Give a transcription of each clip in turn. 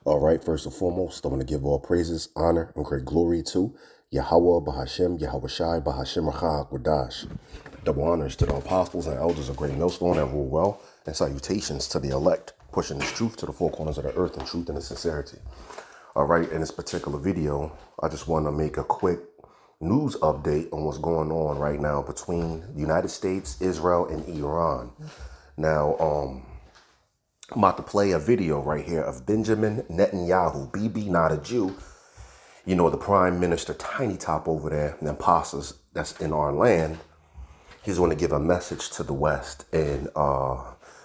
All right, first and foremost, I want to give all praises, honor, and great glory to Yahweh, Bahashem, Yahweh Shai, Bahashem, Rachah, Quadash. Double honors to the apostles and elders of Great Millstone that rule well, and salutations to the elect, pushing this truth to the four corners of the earth in truth and in sincerity. All right, in this particular video, I just want to make a quick news update on what's going on right now between the United States, Israel, and Iran. Now, I'm about to play a video right here of Benjamin Netanyahu, BB, not a Jew. You know, the prime minister, tiny top over there, the imposters that's in our land. He's going to give a message to the West. And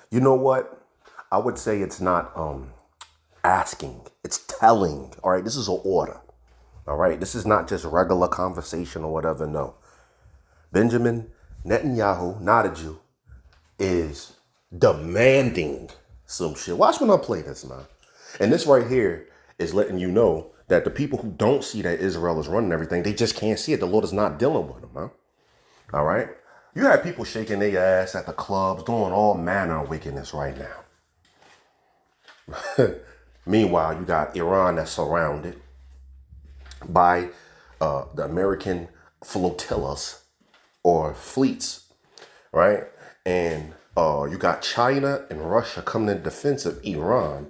you know what? I would say it's not asking, it's telling. All right, this is an order. All right, this is not just regular conversation or whatever. No. Benjamin Netanyahu, not a Jew, is demanding some shit. Watch when I play this, man. And this right here is letting you know that the people who don't see that Israel is running everything, they just can't see it. The Lord is not dealing with them, man. All right? You have people shaking their ass at the clubs, doing all manner of wickedness right now. Meanwhile, you got Iran that's surrounded by the American flotillas or fleets, right? And you got China and Russia coming in defense of Iran.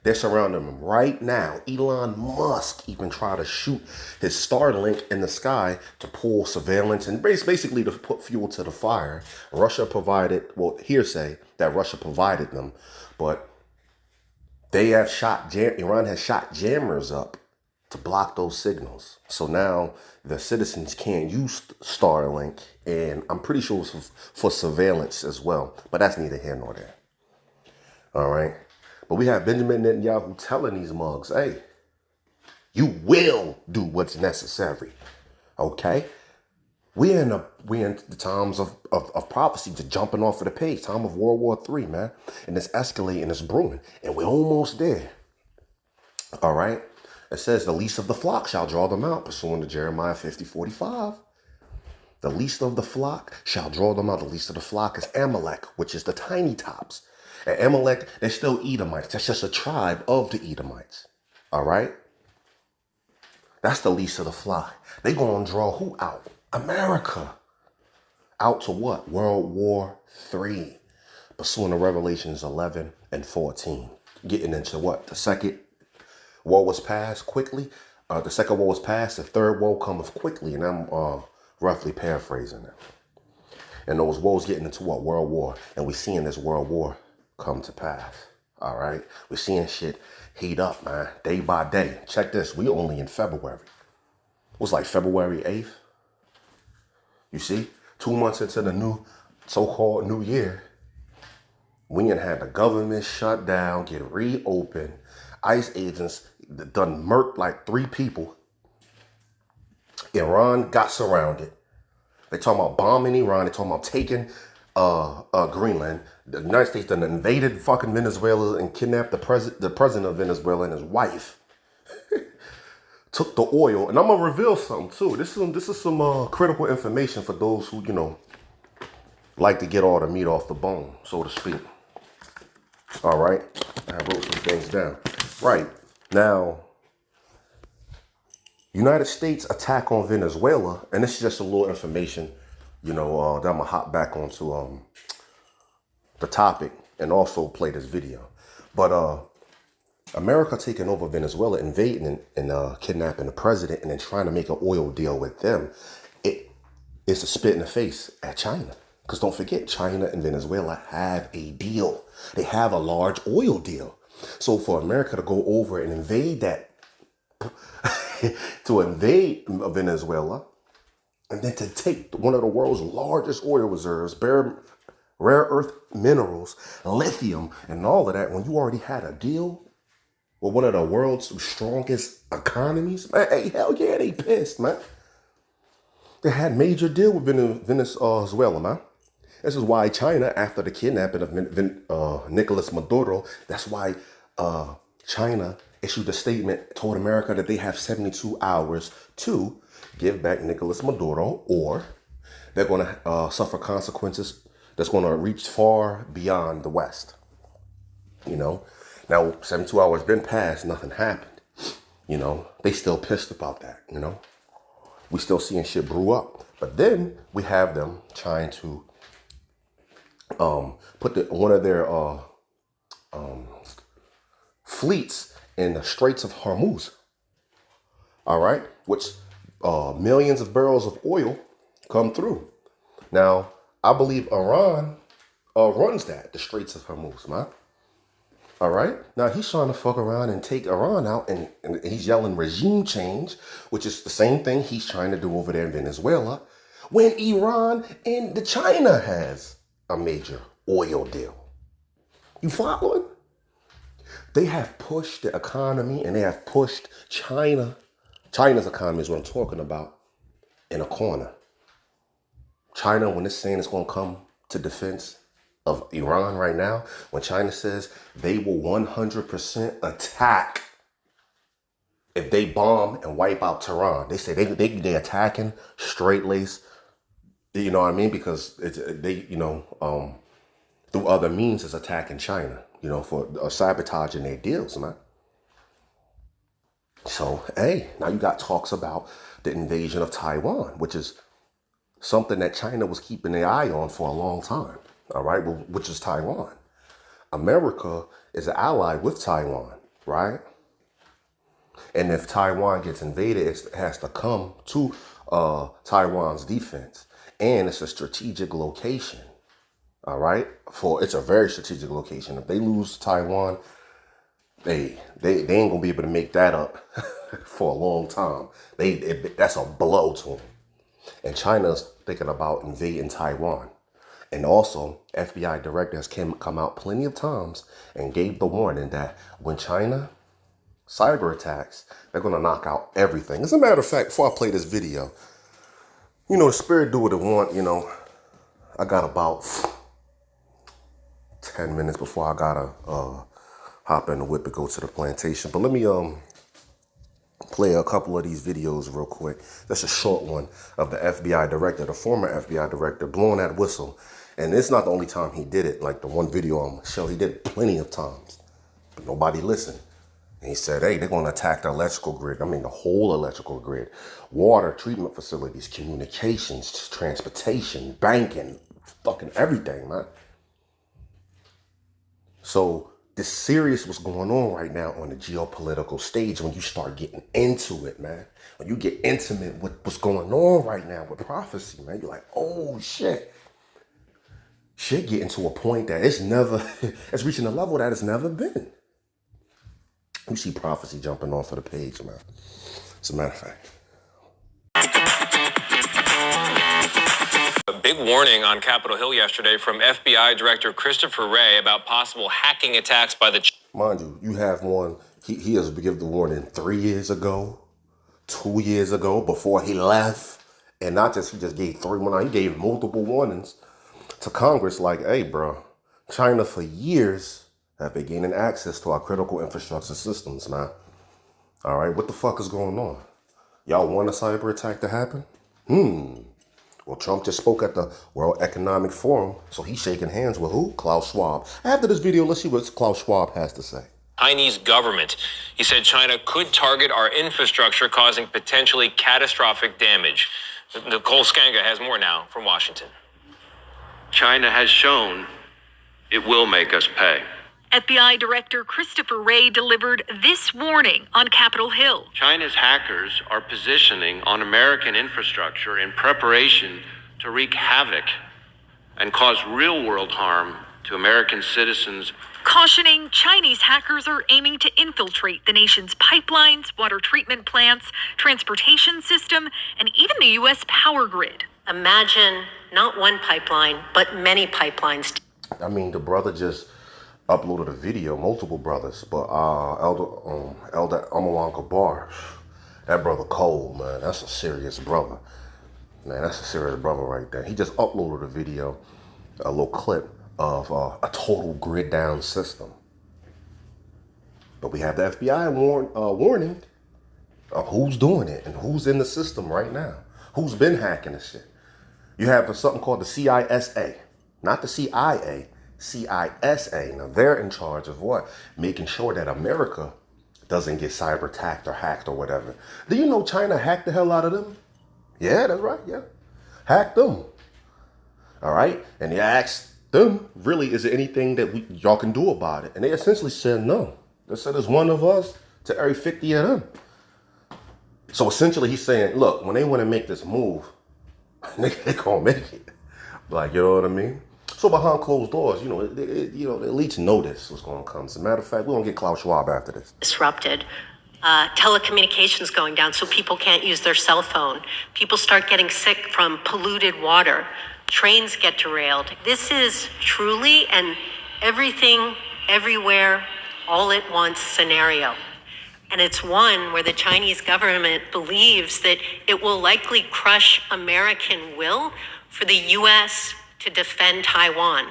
They're surrounding them right now. Elon Musk even tried to shoot his Starlink in the sky to pull surveillance and basically to put fuel to the fire. Russia provided, well, hearsay that Russia provided them, but they have Iran has shot jammers up to block those signals. So now the citizens can't use Starlink, and I'm pretty sure it's for surveillance as well. But that's neither here nor there. All right. But we have Benjamin Netanyahu telling these mugs, hey, you will do what's necessary. Okay? We're in the times of prophecy, just jumping off of the page, time of World War III, man. And it's escalating, it's brewing, and we're almost there. All right? It says the least of the flock shall draw them out, pursuant to Jeremiah 50:45. The least of the flock shall draw them out. The least of the flock is Amalek, which is the tiny tops. And Amalek, they're still Edomites. That's just a tribe of the Edomites. All right? That's the least of the flock. They're going to draw who out? America. Out to what? World War III. Pursuant to Revelations 11 and 14. Getting into what? The second war was passed quickly. The second war was passed. The third war cometh quickly. And I'm roughly paraphrasing it. And those wars getting into what? World War. And we're seeing this world war come to pass. All right. We're seeing shit heat up, man. Day by day. Check this. We only in February. It was like February 8th. You see? 2 months into the new so-called new year. We ain't had the government shut down, get reopened. ICE agents done murked like 3 people. Iran got surrounded. They talking about bombing Iran. They talking about taking Greenland. The United States done invaded fucking Venezuela and kidnapped the president of Venezuela and his wife. Took the oil. And I'm gonna reveal something too. This is some critical information for those who, you know, like to get all the meat off the bone, so to speak. All right. I wrote some things down. Right. Now, United States attack on Venezuela, and this is just a little information, you know, that I'm gonna hop back onto the topic and also play this video. But America taking over Venezuela, invading and kidnapping the president, and then trying to make an oil deal with them, it's a spit in the face at China. Because don't forget, China and Venezuela have a deal. They have a large oil deal. So for America to go over and invade that, to invade Venezuela, and then to take one of the world's largest oil reserves, rare earth minerals, lithium, and all of that, when you already had a deal with one of the world's strongest economies, man, hey, hell yeah, they pissed, man. They had major deal with Venezuela, man. This is why China, after the kidnapping of Nicolas Maduro, that's why China issued a statement, told America that they have 72 hours to give back Nicolas Maduro, or they're going to suffer consequences that's going to reach far beyond the West. You know, Now, 72 hours been passed, nothing happened. You know, they still pissed about that, you know. We still seeing shit brew up. But then we have them trying to put one of their fleets in the Straits of Hormuz. All right, which millions of barrels of oil come through. Now, I believe Iran runs the Straits of Hormuz, man. All right. Now he's trying to fuck around and take Iran out, and he's yelling regime change, which is the same thing he's trying to do over there in Venezuela, when Iran and China has a major oil deal. You following? They have pushed the economy, and they have pushed China's economy is what I'm talking about, in a corner. China, when it's saying it's going to come to defense of Iran right now, when China says they will 100% attack if they bomb and wipe out Tehran. They say they attacking straight lace, you know what I mean? Because through other means is attacking China, you know, for sabotaging their deals, man. So, hey, now you got talks about the invasion of Taiwan, which is something that China was keeping their eye on for a long time. All right, which is Taiwan. America is an ally with Taiwan, right? And if Taiwan gets invaded, it has to come to Taiwan's defense. And it's a strategic location, all right? It's a very strategic location. If they lose Taiwan, they ain't gonna be able to make that up for a long time. That's a blow to them. And China's thinking about invading Taiwan. And also, FBI director has come out plenty of times and gave the warning that when China cyber attacks, they're going to knock out everything. As a matter of fact, before I play this video, you know, the spirit do what it want. You know, I got about 10 minutes before I got to hop in the whip and go to the plantation. But let me play a couple of these videos real quick. That's a short one of the FBI director, the former FBI director, blowing that whistle. And it's not the only time he did it. Like the one video on the show, he did it plenty of times. But nobody listened. And he said, hey, they're going to attack the electrical grid. I mean, the whole electrical grid. Water, treatment facilities, communications, transportation, banking, fucking everything, man. So this serious what's going on right now on the geopolitical stage when you start getting into it, man. When you get intimate with what's going on right now with prophecy, man, you're like, oh, shit. Shit getting to a point that it's reaching a level that it's never been. You see prophecy jumping off of the page, man. As a matter of fact. A big warning on Capitol Hill yesterday from FBI Director Christopher Wray about possible hacking attacks by the... Mind you, you have one, he has given the warning 3 years ago, 2 years ago, before he left. And not just, he just gave 3 more, he gave multiple warnings to Congress like, hey, bro, China for years have been gaining access to our critical infrastructure systems, man. All right, what the fuck is going on? Y'all want a cyber attack to happen? Well, Trump just spoke at the World Economic Forum, so he's shaking hands with who? Klaus Schwab. After this video, let's see what Klaus Schwab has to say. Chinese government. He said China could target our infrastructure, causing potentially catastrophic damage. Nicole Skanga has more now from Washington. China has shown it will make us pay. FBI Director Christopher Wray delivered this warning on Capitol Hill. China's hackers are positioning on American infrastructure in preparation to wreak havoc and cause real-world harm to American citizens. Cautioning Chinese hackers are aiming to infiltrate the nation's pipelines, water treatment plants, transportation system, and even the U.S. power grid. Imagine not one pipeline, but many pipelines. I mean, the brother just uploaded a video, multiple brothers, but Elder Amalanka Bar, that brother cold, man. That's a serious brother. Man, that's a serious brother right there. He just uploaded a video, a little clip of a total grid down system. But we have the FBI warning of who's doing it and who's in the system right now. Who's been hacking this shit. You have something called the CISA, not the CIA, CISA. Now they're in charge of what? Making sure that America doesn't get cyber attacked or hacked or whatever. Do you know China hacked the hell out of them? Yeah, that's right. Yeah. Hacked them. All right. And they asked them, really, is there anything that y'all can do about it? And they essentially said no. They said there's one of us to every 50 of them. So essentially he's saying, look, when they want to make this move, they're going to make it. Like, you know what I mean? So behind closed doors, the elites know this was going to come. As a matter of fact, we're going to get Klaus Schwab after this. Disrupted. Telecommunications going down so people can't use their cell phone. People start getting sick from polluted water. Trains get derailed. This is truly an everything, everywhere, all at once scenario. And it's one where the Chinese government believes that it will likely crush American will for the U.S. to defend Taiwan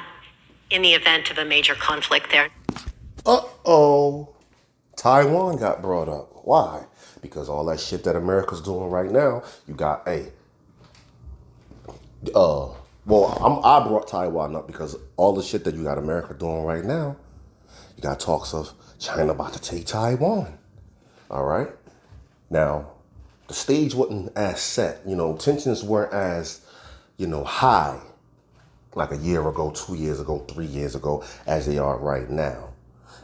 in the event of a major conflict there. Uh-oh. Taiwan got brought up. Why? Because all that shit that America's doing right now, you got, I brought Taiwan up because all the shit that you got America doing right now, you got talks of China about to take Taiwan. All right. Now, the stage wasn't as set. Tensions weren't as, high like a year ago, 2 years ago, 3 years ago, as they are right now.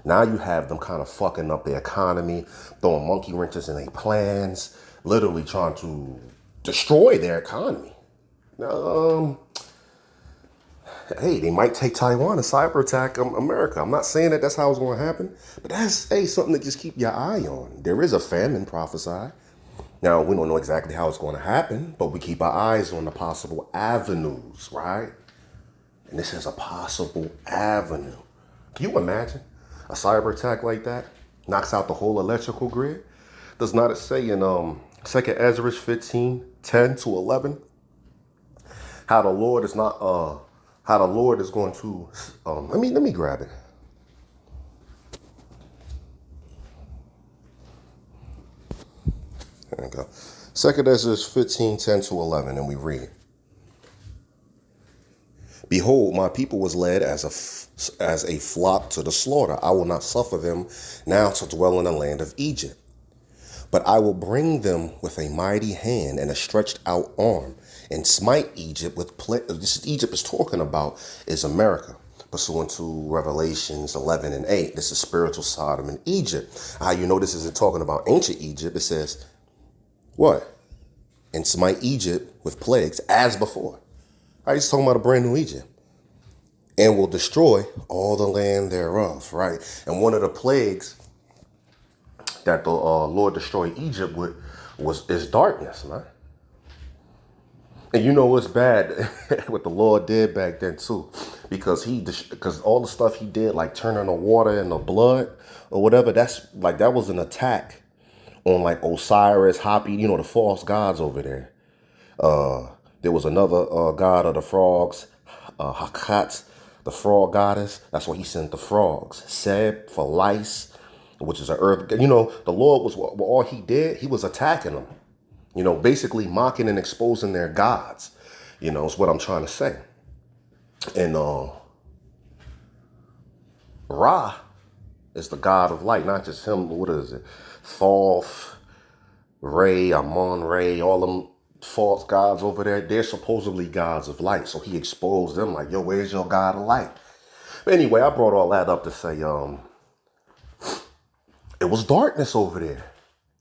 Now you have them kind of fucking up their economy, throwing monkey wrenches in their plans, literally trying to destroy their economy. Now, hey, they might take Taiwan and cyber attack America. I'm not saying that that's how it's going to happen, but that's something to just keep your eye on. There is a famine prophesied. Now, we don't know exactly how it's going to happen, but we keep our eyes on the possible avenues, right? And this is a possible avenue. Can you imagine a cyber attack like that knocks out the whole electrical grid? Does not it say in 2 Ezra 15:10-11, how the Lord is going to let me grab it. There we go. 2 Ezra 15:10-11, and we read. Behold, my people was led as a flock to the slaughter. I will not suffer them now to dwell in the land of Egypt. But I will bring them with a mighty hand and a stretched out arm, and smite Egypt with this Egypt is talking about is America, pursuant to Revelations 11 and 8. This is spiritual Sodom and Egypt. How you know this isn't talking about ancient Egypt? It says, what? And smite Egypt with plagues as before. Right, he's talking about a brand new Egypt. And will destroy all the land thereof, right? And one of the plagues that the Lord destroyed Egypt with is darkness, man. And you know what's bad what the Lord did back then too, because all the stuff he did, like turning the water into blood or whatever, that was an attack on like Osiris, Hapi, the false gods over there. There was another god of the frogs, Hakat, the frog goddess. That's why he sent the frogs. Seb for lice, which is an earth. The Lord was all he did. He was attacking them. Basically mocking and exposing their gods. Is what I'm trying to say. And Ra is the god of light, not just him. What is it? Thoth, Re, Amon Re, all them false gods over there. They're supposedly gods of light. So he exposed them like, yo, where's your god of light? But anyway, I brought all that up to say, it was darkness over there.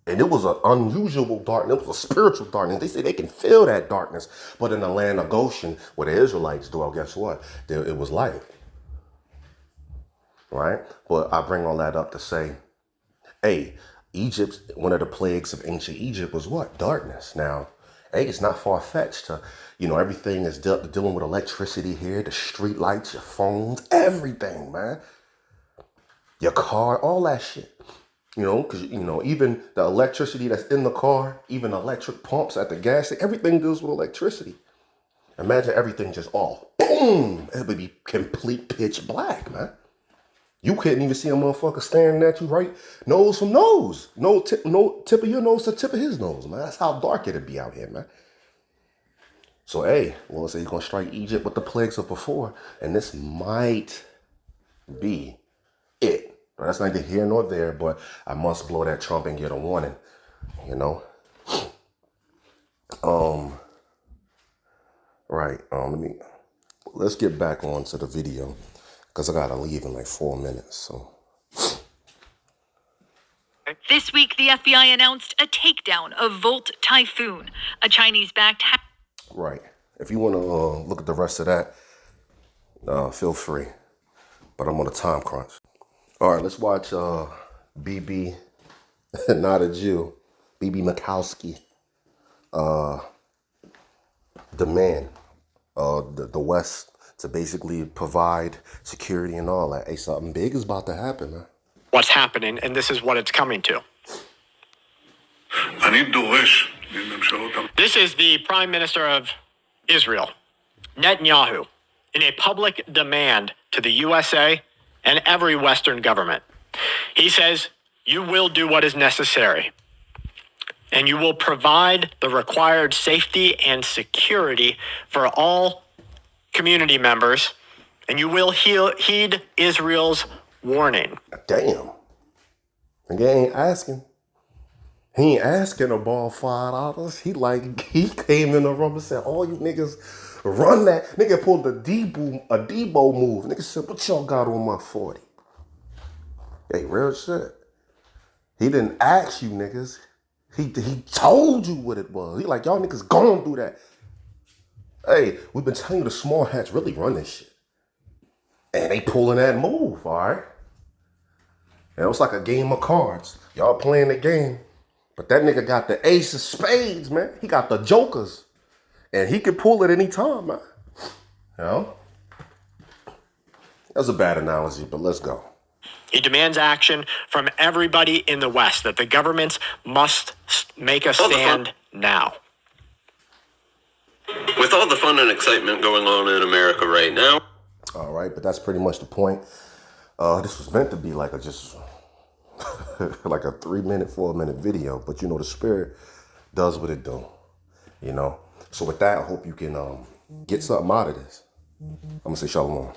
And it was an unusual darkness. It was a spiritual darkness. They say they can feel that darkness. But in the land of Goshen, where the Israelites dwell, guess what? It was light. Right? But I bring all that up to say, hey, Egypt, one of the plagues of ancient Egypt was what? Darkness. Now, hey, it's not far-fetched to, everything is dealing with electricity here, the street lights, your phones, everything, man. Your car, all that shit. Because, even the electricity that's in the car, even electric pumps at the gas station, everything deals with electricity. Imagine everything just all, boom, it would be complete pitch black, man. You couldn't even see a motherfucker staring at you right nose from nose. No tip of your nose to tip of his nose, man. That's how dark it'd be out here, man. So, hey, let's say you're going to strike Egypt with the plagues of before, and this might be it. That's neither here nor there, but I must blow that Trump and get a warning, you know? Right, let's get back onto the video, because I gotta leave in like 4 minutes, so. This week, the FBI announced a takedown of Volt Typhoon, a Chinese-backed Right. If you want to look at the rest of that, feel free. But I'm on a time crunch. All right, let's watch BB, not a Jew, BB Mikowski, demand the West to basically provide security and all that. Hey, something big is about to happen, man. What's happening, and this is what it's coming to. This is the Prime Minister of Israel, Netanyahu, in a public demand to the USA and every Western government. He says, you will do what is necessary, and you will provide the required safety and security for all community members, and you will heed Israel's warning. Damn. Nigga ain't asking. He ain't asking to borrow $5. He came in the room and said, all you niggas run that. Nigga pulled a Debo move. Nigga said, what y'all got on my 40? Hey, real shit. He didn't ask you niggas. He told you what it was. He like, y'all niggas gone through that. Hey, we've been telling you the small hats really run this shit. And they pulling that move, all right? And it was like a game of cards. Y'all playing the game. But that nigga got the ace of spades, man. He got the jokers. And he can pull it any time, man. You know? That's a bad analogy, but let's go. He demands action from everybody in the West, that the governments must make a stand now. With all the fun and excitement going on in America right now. All right, but that's pretty much the point. This was meant to be like like a 3-minute, 4-minute video, but you know, the spirit does what it do, you know? So with that, I hope you can get something out of this. I'm gonna say shalom.